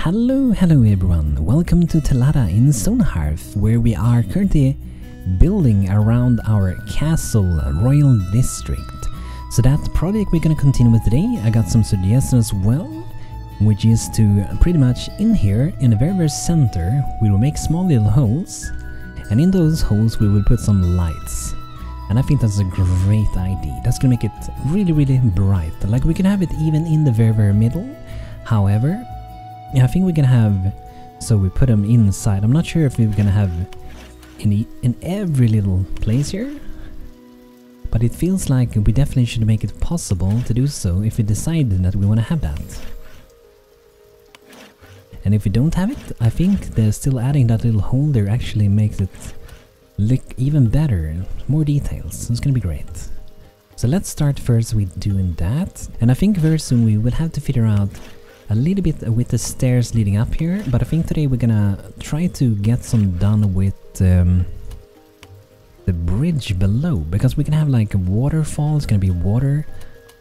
Hello everyone, welcome to Telada in Stonehearth, where we are currently building around our castle Royal District. So that project we're gonna continue with today. I got some suggestions as well, which is to pretty much in here, in the very center, we will make small little holes, and in those holes we will put some lights. And I think that's a great idea. That's gonna make it really bright. Like we can have it even in the very middle. However, yeah, I think we're gonna have, so we put them inside. I'm not sure if we're gonna have in every little place here, but it feels like we definitely should make it possible to do so if we decide that we want to have that. And if we don't have it, I think they're still adding that little hole there actually makes it look even better, more details, so it's gonna be great. So let's start first with doing that, and I think very soon we will have to figure out a little bit with the stairs leading up here, but I think today we're gonna try to get some done with the bridge below, because we can have like a waterfall. It's gonna be water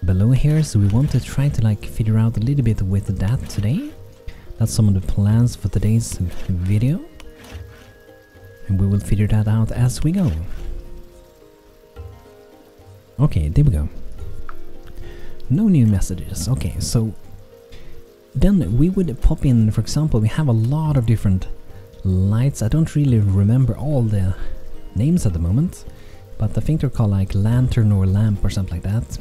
below here, so we want to try to like figure out a little bit with that today. That's some of the plans for today's video, and we will figure that out as we go. Okay, there we go. No new messages. Okay, so then we would pop in, for example, we have a lot of different lights. I don't really remember all the names at the moment, but I think they're called like lantern or lamp or something like that.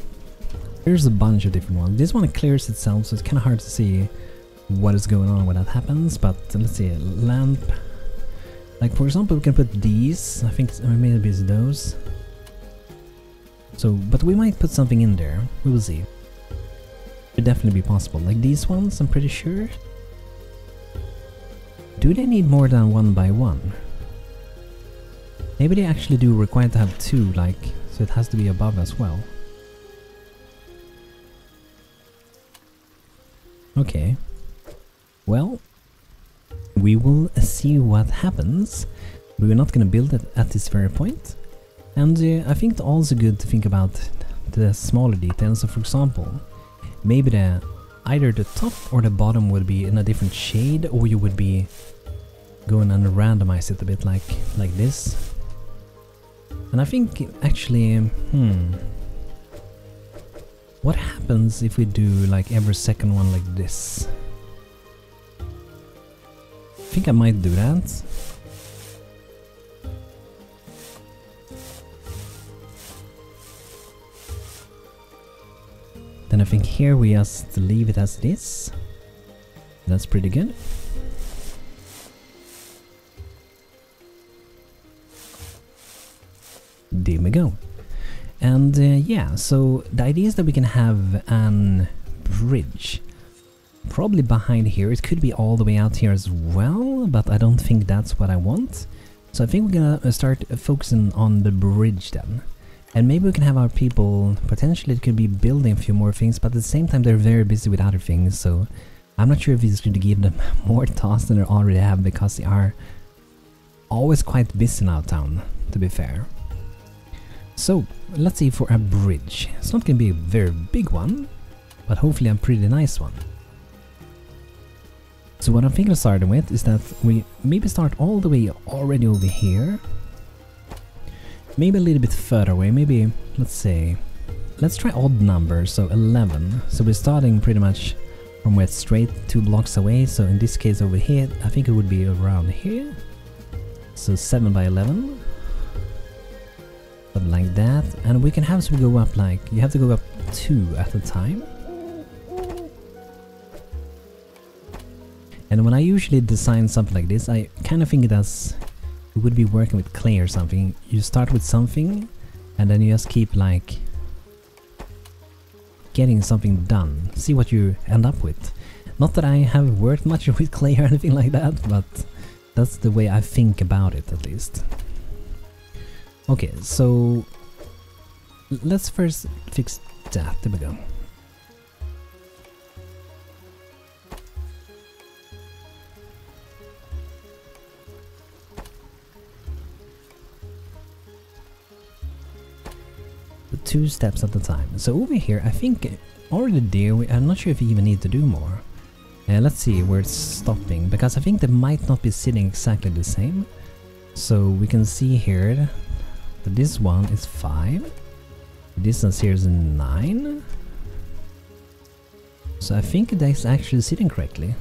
There's a bunch of different ones. This one clears itself, so it's kind of hard to see what is going on when that happens, but let's see, lamp. Like for example, we can put these, I think maybe it's those. So, but we might put something in there, we will see. Could definitely be possible. Like these ones, I'm pretty sure. Do they need more than one by one? Maybe they actually do require to have two, like, so it has to be above as well. Okay. Well, we will see what happens. We're not gonna build it at this very point. And I think it's also good to think about the smaller details. So for example, maybe either the top or the bottom would be in a different shade, or you would be going and randomize it a bit like this. And I think actually, what happens if we do like every second one like this? I think I might do that. Then I think here we just leave it as it is. That's pretty good. There we go. And yeah, so the idea is that we can have an bridge. Probably behind here. It could be all the way out here as well, but I don't think that's what I want. So I think we're gonna start focusing on the bridge then. And maybe we can have our people, potentially it could be building a few more things, but at the same time they're very busy with other things, so I'm not sure if it's going to give them more tasks than they already have, because they are always quite busy now town, to be fair. So, let's see for a bridge. It's not going to be a very big one, but hopefully a pretty nice one. So what I'm thinking of starting with is that we maybe start all the way already over here. Maybe a little bit further away, maybe, let's say, let's try odd numbers, so 11. So we're starting pretty much from where it's straight 2 blocks away, so in this case over here, I think it would be around here. So 7 by 11. Something like that. And we can have some go up like, you have to go up 2 at a time. And when I usually design something like this, I kind of think it as you would be working with clay or something. You start with something and then you just keep like getting something done. See what you end up with. Not that I have worked much with clay or anything like that, but that's the way I think about it at least. Okay, so let's first fix that. There we go. The 2 steps at a time. So over here, I think already there, I'm not sure if we even need to do more. Let's see where it's stopping, because I think they might not be sitting exactly the same. So we can see here that this one is 5. The distance here is 9. So I think that's actually sitting correctly.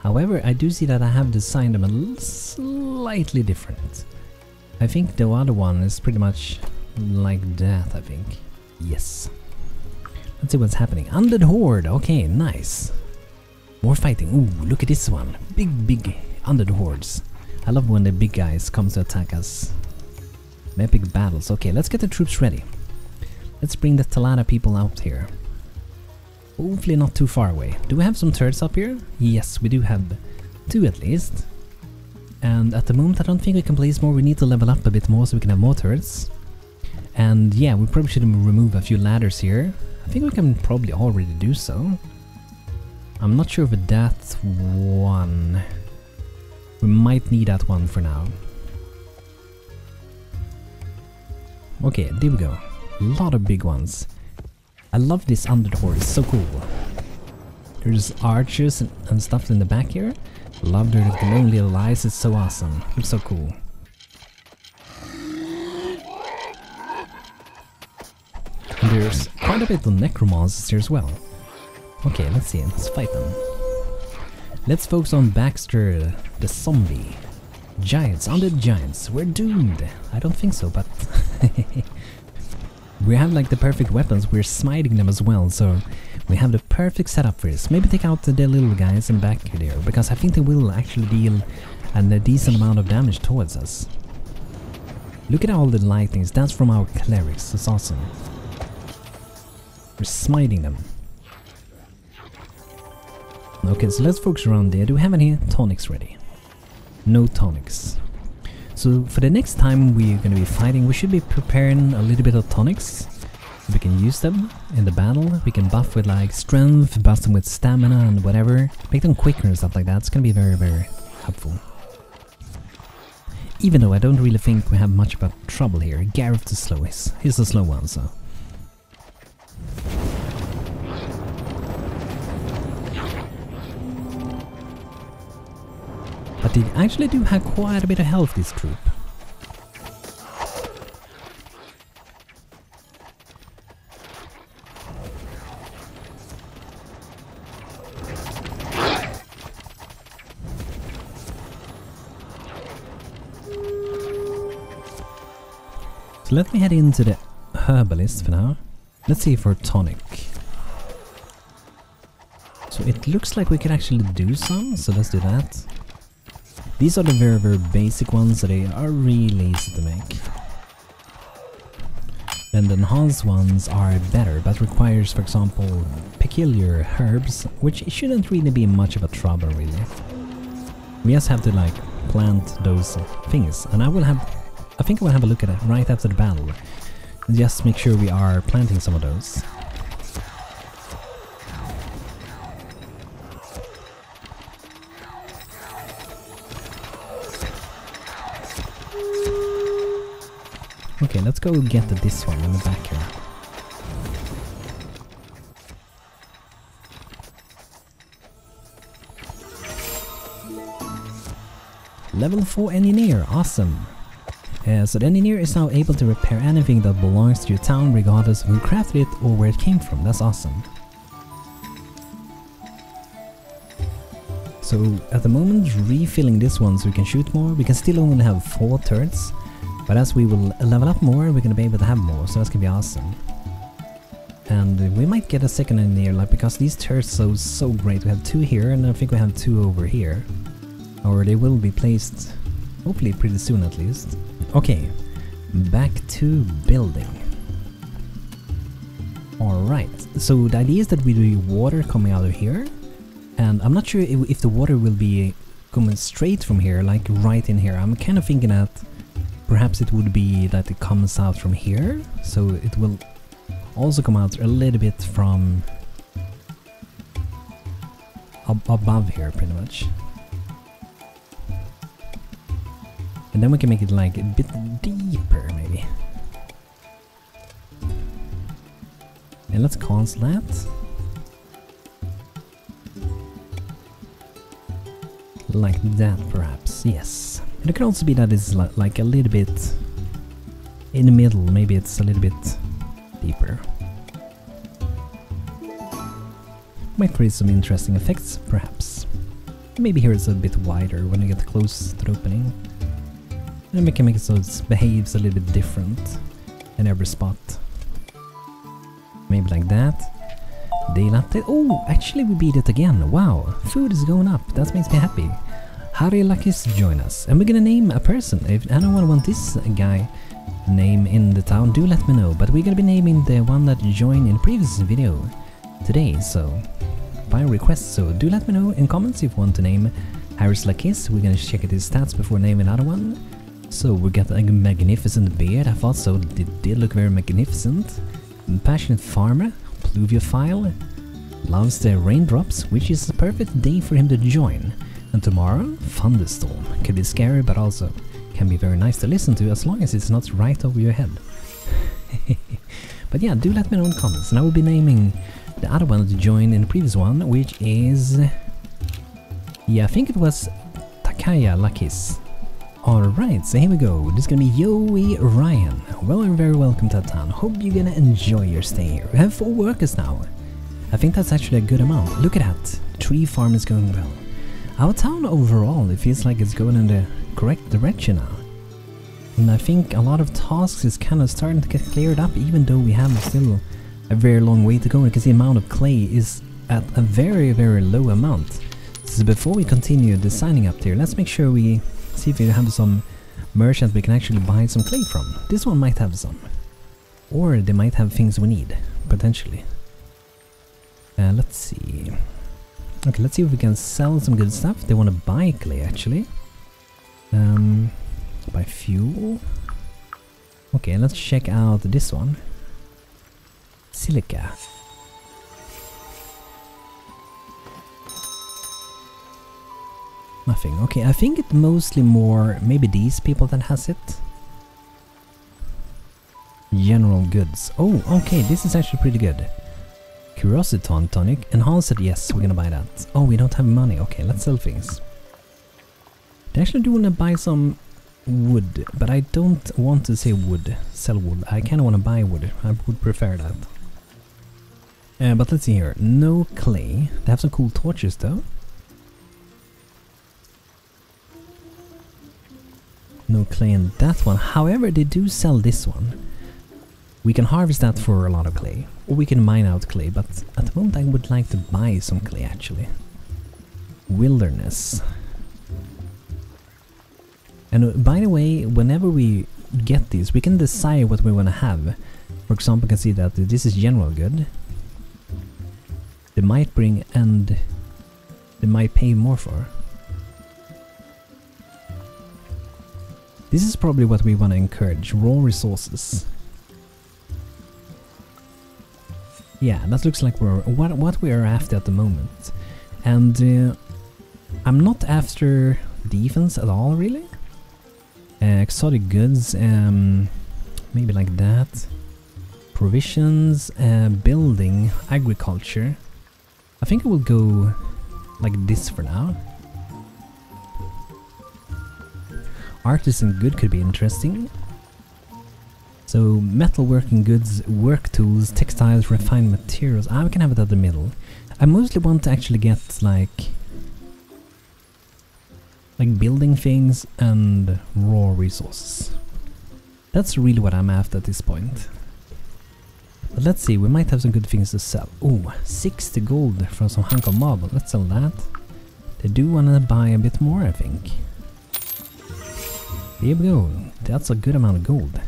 However, I do see that I have designed them a little slightly different. I think the other one is pretty much like that, I think. Yes. Let's see what's happening. Undead Horde, okay, nice. More fighting. Ooh, look at this one. Big undead hordes. I love when the big guys come to attack us. Epic battles. Okay, let's get the troops ready. Let's bring the Telada people out here. Hopefully not too far away. Do we have some turrets up here? Yes, we do have 2 at least. And at the moment I don't think we can place more. We need to level up a bit more so we can have more turrets. And yeah, we probably should remove a few ladders here. I think we can probably already do so. I'm not sure with that one. We might need that one for now. Okay, there we go. A lot of big ones. I love this undead horde, it's so cool. There's archers and stuff in the back here. Love their glowing little eyes, it's so awesome. It's so cool. And there's quite a bit of necromancers here as well. Okay, let's see, let's fight them. Let's focus on Baxter, the zombie. Giants, undead giants, we're doomed. I don't think so, but we have like the perfect weapons, we're smiting them as well, so we have the perfect setup for this. Maybe take out the little guys in the back there, because I think they will actually deal a decent amount of damage towards us. Look at all the lightnings, that's from our clerics, that's awesome. We're smiting them. Okay, so let's focus around there. Do we have any tonics ready? No tonics. So for the next time we're going to be fighting, we should be preparing a little bit of tonics. We can use them in the battle. We can buff with like strength, buff them with stamina and whatever. Make them quicker and stuff like that. It's going to be very, very helpful. Even though I don't really think we have much of a trouble here. Gareth the slow is. He's the slow one, so. But they actually do have quite a bit of health, this troop. So let me head into the herbalist for now. Let's see for tonic. So it looks like we could actually do some, so let's do that. These are the very, very basic ones, so they are really easy to make. Then the enhanced ones are better, but requires, for example, peculiar herbs, which shouldn't really be much of a trouble, really. We just have to, like, plant those things, and I think I will have a look at it right after the battle. Just make sure we are planting some of those. Okay, let's go get this one in the back here. Level 4 engineer, awesome! So the engineer is now able to repair anything that belongs to your town regardless of who crafted it or where it came from, that's awesome. So at the moment, refilling this one so we can shoot more. We can still only have 4 turrets. But as we will level up more, we're gonna be able to have more, so that's gonna be awesome. And we might get a second engineer, like, because these turrets are so great. We have 2 here, and I think we have 2 over here. Or they will be placed, hopefully pretty soon at least. Okay, back to building. Alright, so the idea is that we do water coming out of here. And I'm not sure if the water will be coming straight from here, like right in here. I'm kind of thinking that perhaps it would be that it comes out from here, so it will also come out a little bit from above here, pretty much. And then we can make it like a bit deeper, maybe. And let's cancel that. like that perhaps, yes. And it could also be that it's like a little bit in the middle, maybe it's a little bit deeper. Might create some interesting effects, perhaps. Maybe here it's a bit wider when you get close to the opening. And we can make it so it behaves a little bit different in every spot. Maybe like that. Daylight. Oh, actually we beat it again. Wow, food is going up. That makes me happy. Harry Luckys to join us. And we're gonna name a person. If anyone want this guy name in the town, do let me know. But we're gonna be naming the one that joined in the previous video today, so by request. So do let me know in comments if you want to name Harry's Luckys. We're gonna check his stats before naming another one. So we got a magnificent beard. I thought so. It did look very magnificent. Passionate farmer, pluviophile, loves the raindrops, which is the perfect day for him to join. And tomorrow, thunderstorm. Could be scary, but also can be very nice to listen to as long as it's not right over your head. But yeah, do let me know in comments, and I will be naming the other one that joined in the previous one, which is... yeah, I think it was Takaya Luckys. Alright, so here we go. This is gonna be Yoey Ryan. Well, you're very welcome to the town. Hope you're gonna enjoy your stay here. We have 4 workers now. I think that's actually a good amount. Look at that. The tree farm is going well. Our town overall, it feels like it's going in the correct direction now. And I think a lot of tasks is kind of starting to get cleared up, even though we have still a very long way to go, because the amount of clay is at a very, very low amount. So before we continue designing up there, let's make sure we see if we have some merchant we can actually buy some clay from. This one might have some. Or they might have things we need, potentially. Let's see. Okay, let's see if we can sell some good stuff. They want to buy clay, actually. Buy fuel. Okay, let's check out this one. Silica. Nothing. Okay, I think it's mostly more maybe these people that has it. General goods. Oh, okay, this is actually pretty good. Curiosity tonic. Enhanced, yes, we're gonna buy that. Oh, we don't have money. Okay, let's sell things. They actually do wanna buy some wood, but I don't want to say wood. Sell wood. I kinda wanna buy wood. I would prefer that. But let's see here. No clay. They have some cool torches though. No clay in that one. However, they do sell this one. We can harvest that for a lot of clay. Or we can mine out clay, but at the moment I would like to buy some clay actually. Wilderness. And by the way, whenever we get these, we can decide what we want to have. For example, you can see that this is general good. They might bring and they might pay more for. This is probably what we want to encourage, raw resources. Yeah, that looks like we're what we are after at the moment. And I'm not after defense at all, really. Exotic goods, maybe like that. Provisions, building, agriculture. I think I will go like this for now. Artisan good could be interesting. So metalworking goods, work tools, textiles, refined materials. We can have it at the middle. I mostly want to actually get like building things and raw resources. That's really what I'm after at this point. But let's see, we might have some good things to sell. Oh, 60 gold from some hunk of marble. Let's sell that. They do want to buy a bit more, I think. Here we go. That's a good amount of gold.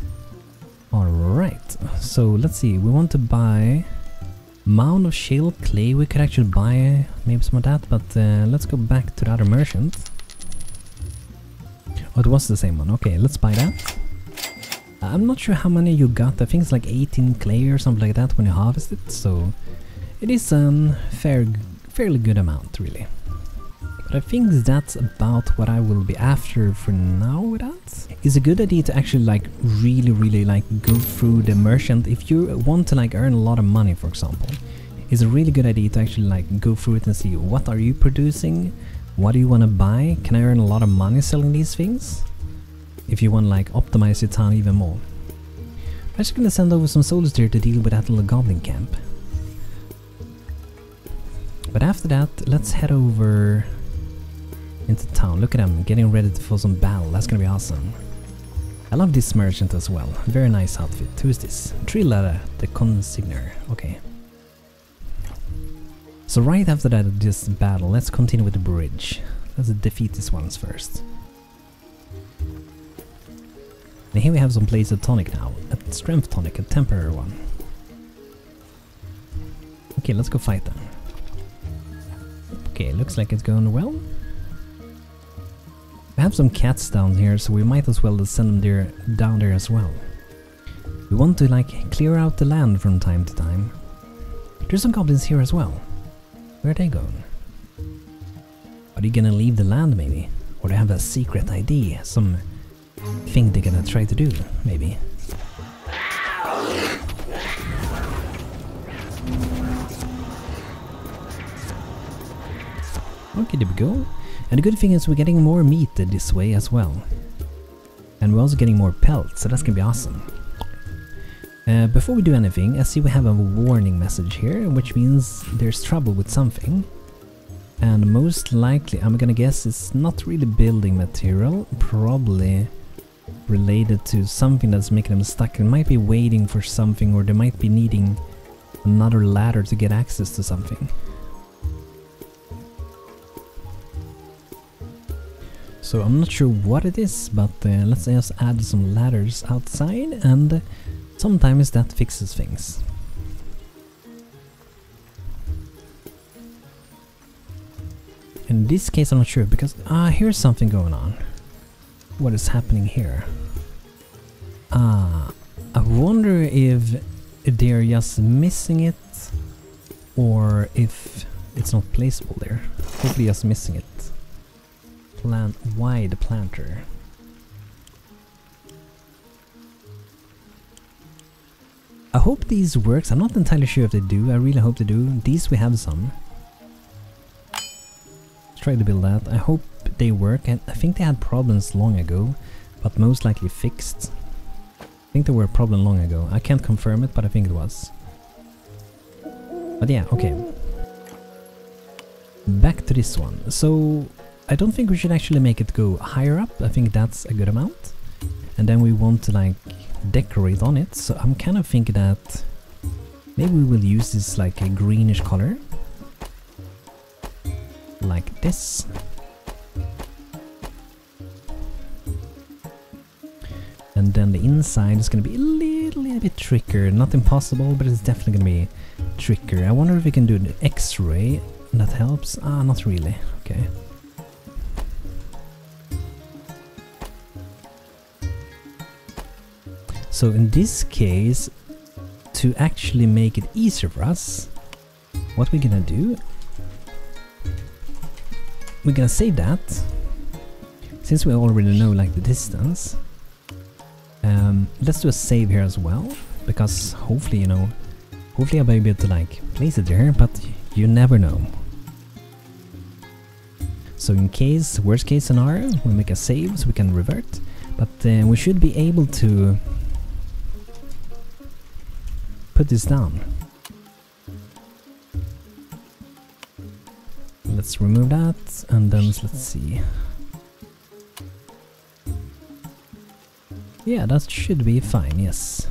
Alright, so let's see. We want to buy mound of shale clay. We could actually buy maybe some of that, but let's go back to the other merchant. Oh, it was the same one. Okay, let's buy that. I'm not sure how many you got. I think it's like 18 clay or something like that when you harvest it, so it is a fairly good amount, really. But I think that's about what I will be after for now with that. It's a good idea to actually really go through the merchant. If you want to earn a lot of money, for example, it's a really good idea to actually go through it and see what are you producing, What do you want to buy? Can I earn a lot of money selling these things? If you want to like optimize your town even more. I'm just gonna send over some soldiers here to deal with that little goblin camp. But after that, let's head over into town. Look at them, getting ready for some battle. That's gonna be awesome. I love this merchant as well. Very nice outfit. Who's this? Telada, the consignor. Okay. So right after that, this battle, let's continue with the bridge. Let's defeat these ones first. And here we have some place of tonic now. A strength tonic, a temporary one. Okay, let's go fight them. Okay, looks like it's going well. We have some cats down here, so we might as well send them down there as well. We want to like clear out the land from time to time. There's some goblins here as well. Where are they going? Are they gonna leave the land maybe? Or they have a secret ID? Some thing they're gonna try to do, maybe. Okay, there we go. And the good thing is we're getting more meat this way as well. And we're also getting more pelts, so that's gonna be awesome. Before we do anything, I see we have a warning message here, which means there's trouble with something. And most likely, I'm gonna guess it's not really building material, probably related to something that's making them stuck. It might be waiting for something, or they might be needing another ladder to get access to something. So I'm not sure what it is, but let's just add some ladders outside, and sometimes that fixes things. In this case I'm not sure, because here's something going on. What is happening here? I wonder if they're just missing it, or if it's not placeable there. Hopefully just missing it. Why the planter? I hope these works. I'm not entirely sure if they do. I really hope they do. These we have some. Let's try to build that. I hope they work. And I think they had problems long ago, but most likely fixed. I think there were a problem long ago. I can't confirm it, but I think it was. But yeah, okay. Back to this one. So I don't think we should actually make it go higher up. I think that's a good amount. And then we want to like decorate on it. So I'm kind of thinking that maybe we will use this like a greenish color. Like this. And then the inside is going to be a little bit trickier. Not impossible, but it's definitely going to be trickier. I wonder if we can do the X-ray. That helps. Not really. Okay. So in this case, to actually make it easier for us, what we're gonna do, we're gonna save that, since we already know like the distance. Let's do a save here as well, because hopefully, you know, hopefully I'll be able to like place it there, but you never know. So in case, worst case scenario, we make a save so we can revert, but we should be able to put this down. Let's remove that, and then let's see. Yeah, that should be fine, yes.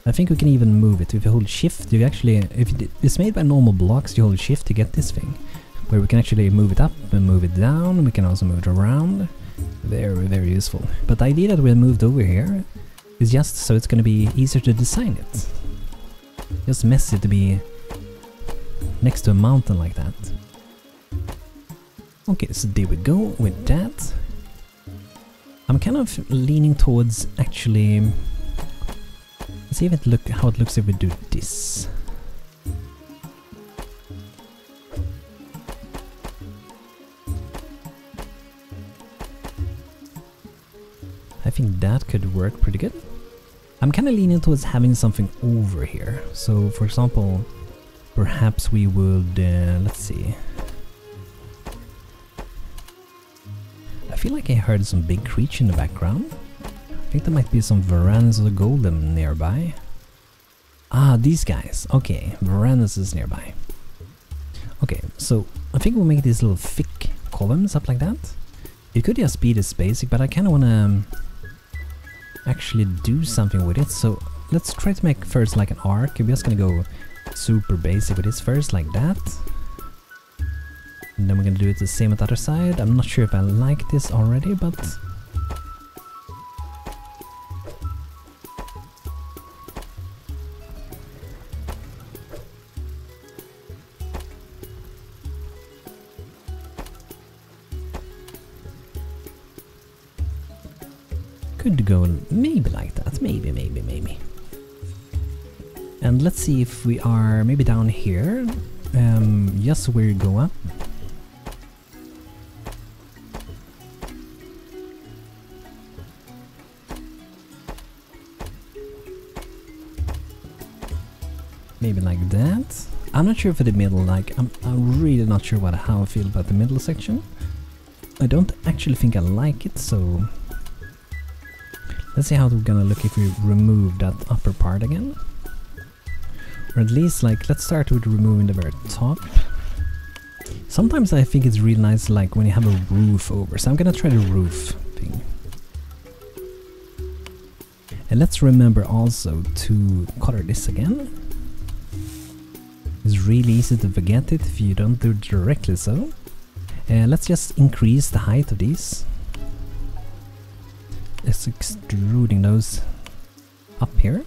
I think we can even move it. If you hold shift, you actually, if it's made by normal blocks, you hold shift to get this thing. Where we can actually move it up and move it down, we can also move it around. Very, very useful. But the idea that we moved over here is just so it's going to be easier to design it. Just messy to be next to a mountain like that. Okay, so there we go with that. I'm kind of leaning towards actually... Let's see if how it looks if we do this. I think that could work pretty good. I'm kind of leaning towards having something over here. So, for example, perhaps we would, let's see. feel like I heard some big creature in the background. I think there might be some Varanus or Golem nearby. Ah, these guys. Okay, Varanus is nearby. Okay, so I think we'll make these little thick columns up like that. It could just be this basic, but I kind of want to actually do something with it. So let's try to make first like an arc. We're just gonna go super basic with this first, like that. And then we're gonna do it the same at the other side. I'm not sure if I like this already, but could go maybe like that, maybe. And let's see if we are maybe down here, just where you go up. Maybe like that. I'm not sure for the middle, like I'm really not sure how I feel about the middle section. I don't actually think I like it, so let's see how we're gonna look if we remove that upper part again. Or at least, like, let's start with removing the very top. Sometimes I think it's really nice, like, when you have a roof over. So I'm gonna try the roof thing. And let's remember also to color this again. It's really easy to forget it if you don't do it directly so. Let's just increase the height of these. It's extruding those up here.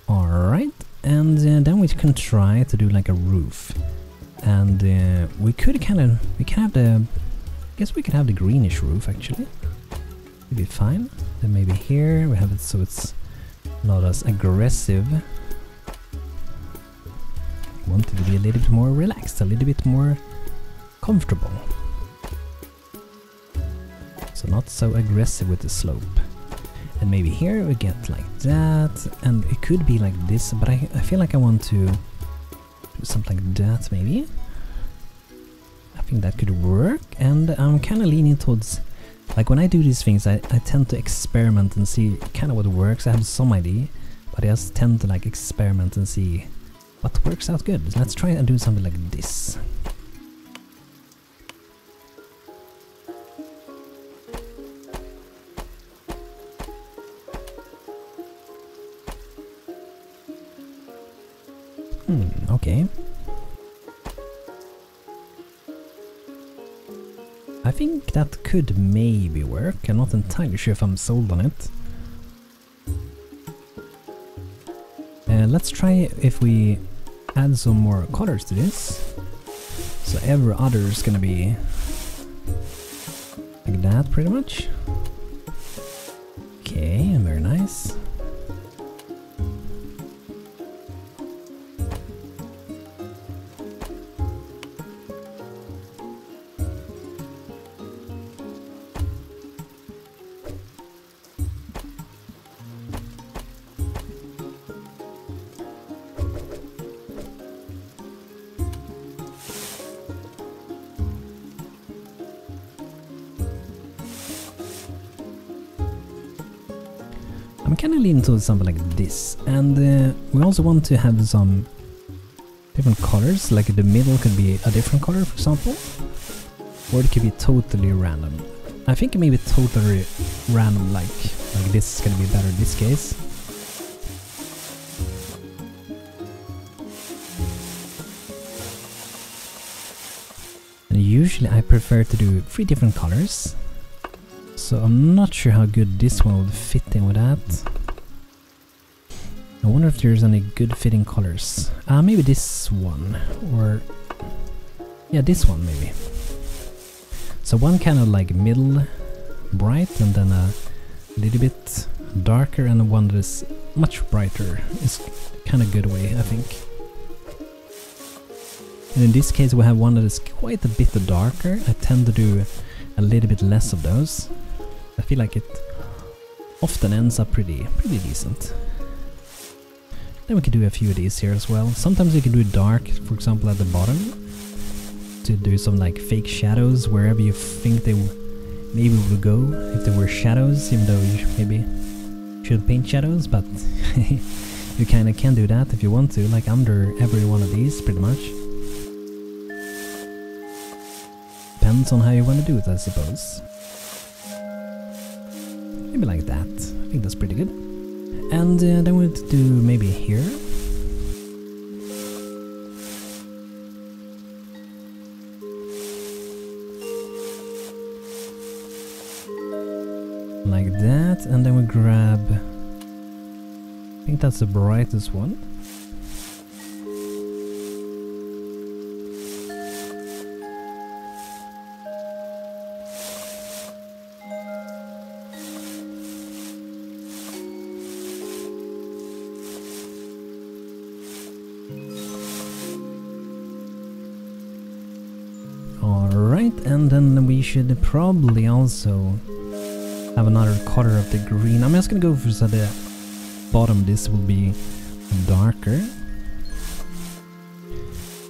Alright, and then we can try to do like a roof. And we can have the, I guess we could have the greenish roof actually. It'd be fine. Then maybe here we have it so it's not as aggressive. I want it to be a little bit more relaxed, a little bit more comfortable. So not so aggressive with the slope. And maybe here we get like that, and it could be like this, but I feel like I want to do something like that maybe. I think that could work, and I'm kind of leaning towards, like when I do these things I tend to experiment and see kind of what works. I have some idea, but I just tend to like experiment and see what works out good. So let's try and do something like this. Okay. I think that could maybe work. I'm not entirely sure if I'm sold on it. Let's try if we add some more colors to this. So every other is gonna be like that pretty much. Okay, very nice. I'm kind of leaning towards something like this, and we also want to have some different colors, like the middle could be a different color for example, or it could be totally random. I think maybe totally random, like this is gonna be better in this case. And usually I prefer to do 3 different colors. So I'm not sure how good this one would fit in with that. I wonder if there's any good fitting colors. Maybe this one, or yeah, this one maybe. So one kind of like middle bright, and then a little bit darker, and one that is much brighter. It's kind of good way, I think. And in this case we have one that is quite a bit darker. I tend to do a little bit less of those. I feel like it often ends up pretty decent. Then we could do a few of these here as well. Sometimes you can do it dark, for example at the bottom, to do some like fake shadows wherever you think they maybe it would go if there were shadows, even though you maybe should paint shadows, but you kinda can do that if you want to, like under every one of these, pretty much. Depends on how you want to do it, I suppose. Maybe like that. I think that's pretty good. And then we'll do maybe here. Like that, and then we grab... I think that's the brightest one. Alright, and then we should probably also have another color of the green. I'm just gonna go for so the bottom this will be darker.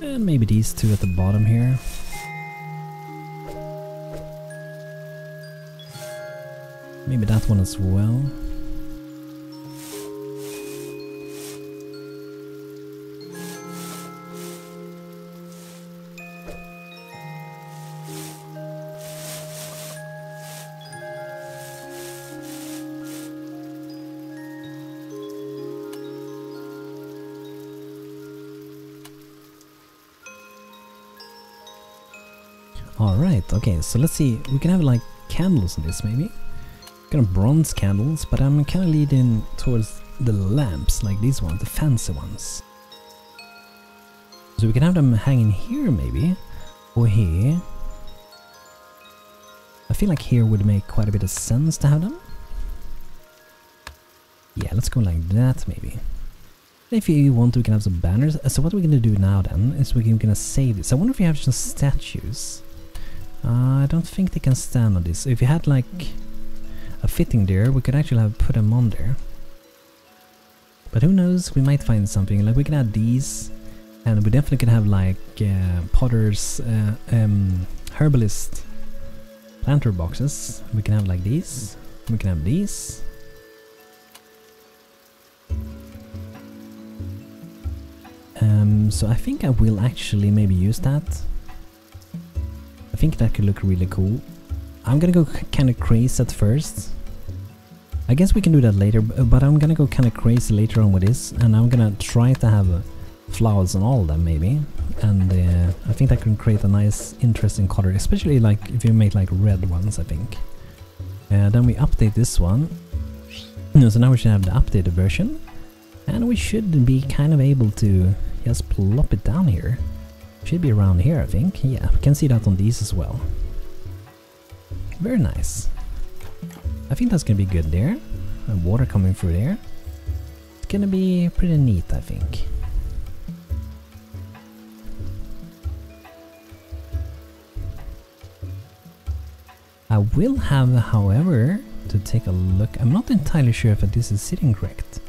And maybe these two at the bottom here. Maybe that one as well. Alright, okay, so let's see, we can have like candles in this maybe. Kind of bronze candles, but I'm kind of leading towards the lamps, like these ones, the fancy ones. So we can have them hanging here maybe, or here. I feel like here would make quite a bit of sense to have them. Yeah, let's go like that maybe. If you want to, we can have some banners. So what we're gonna do now then, is we're gonna save this. I wonder if you have some statues. I don't think they can stand on this. If you had like a fitting there, we could actually have put them on there. But who knows, we might find something. Like we can add these, and we definitely can have like potters, herbalist planter boxes. We can have like these. We can have these. So I think I will actually maybe use that. I think that could look really cool. I'm gonna go kind of crazy at first. I guess we can do that later, but I'm gonna go kind of crazy later on with this, and I'm gonna try to have flowers on all of them maybe. And I think that can create a nice, interesting color, especially like if you make like red ones, I think. Then we update this one. So now we should have the updated version, and we should be kind of able to just plop it down here. Should be around here, I think. Yeah, we can see that on these as well. Very nice. I think that's gonna be good there. And water coming through there. It's gonna be pretty neat, I think. I will have, however, to take a look. I'm not entirely sure if this is sitting correct,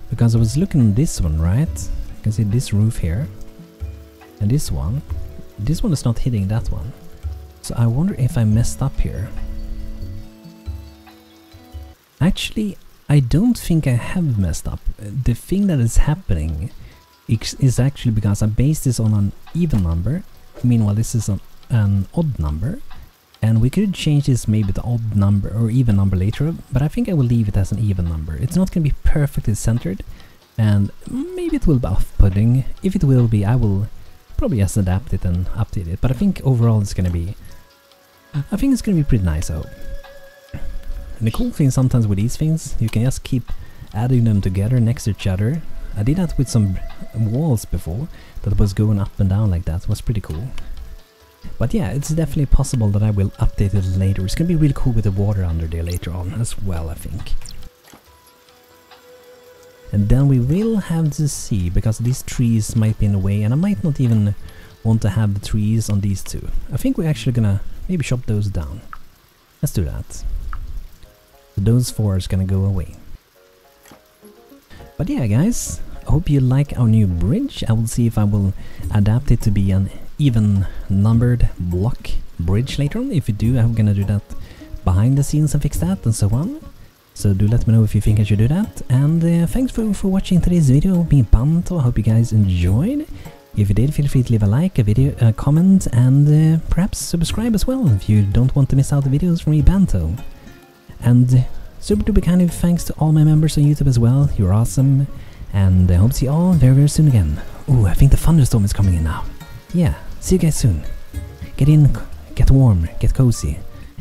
because I was looking at this one, right? You can see this roof here. And this one is not hitting that one. So I wonder if I messed up here. Actually, I don't think I have messed up. The thing that is happening is actually because I based this on an even number. Meanwhile, this is an odd number. And we could change this maybe to odd number or even number later, but I think I will leave it as an even number. It's not going to be perfectly centered, and maybe it will be off-putting. If it will be, I will probably just adapt it and update it, but I think overall it's gonna be... I think it's gonna be pretty nice, I hope. And the cool thing sometimes with these things, you can just keep adding them together next to each other. I did that with some walls before, that was going up and down like that. It was pretty cool. But yeah, it's definitely possible that I will update it later. It's gonna be really cool with the water under there later on as well, I think. And then we will have to see, because these trees might be in the way, and I might not even want to have the trees on these two. I think we're actually gonna maybe chop those down. Let's do that. So those four is gonna go away. But yeah, guys, I hope you like our new bridge. I will see if I will adapt it to be an even numbered block bridge later on. If you do, I'm gonna do that behind the scenes and fix that and so on. So do let me know if you think I should do that. And thanks for watching today's video. Me, BANTO. I hope you guys enjoyed. If you did, feel free to leave a like, a comment, and perhaps subscribe as well if you don't want to miss out the videos from me, BANTO. And super duper kind of thanks to all my members on YouTube as well. You're awesome. And I hope to see you all very, very soon again. Ooh, I think the thunderstorm is coming in now. Yeah, see you guys soon. Get in, get warm, get cozy,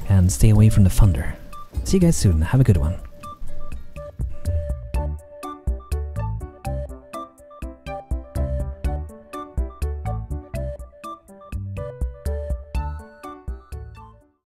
and stay away from the thunder. See you guys soon. Have a good one.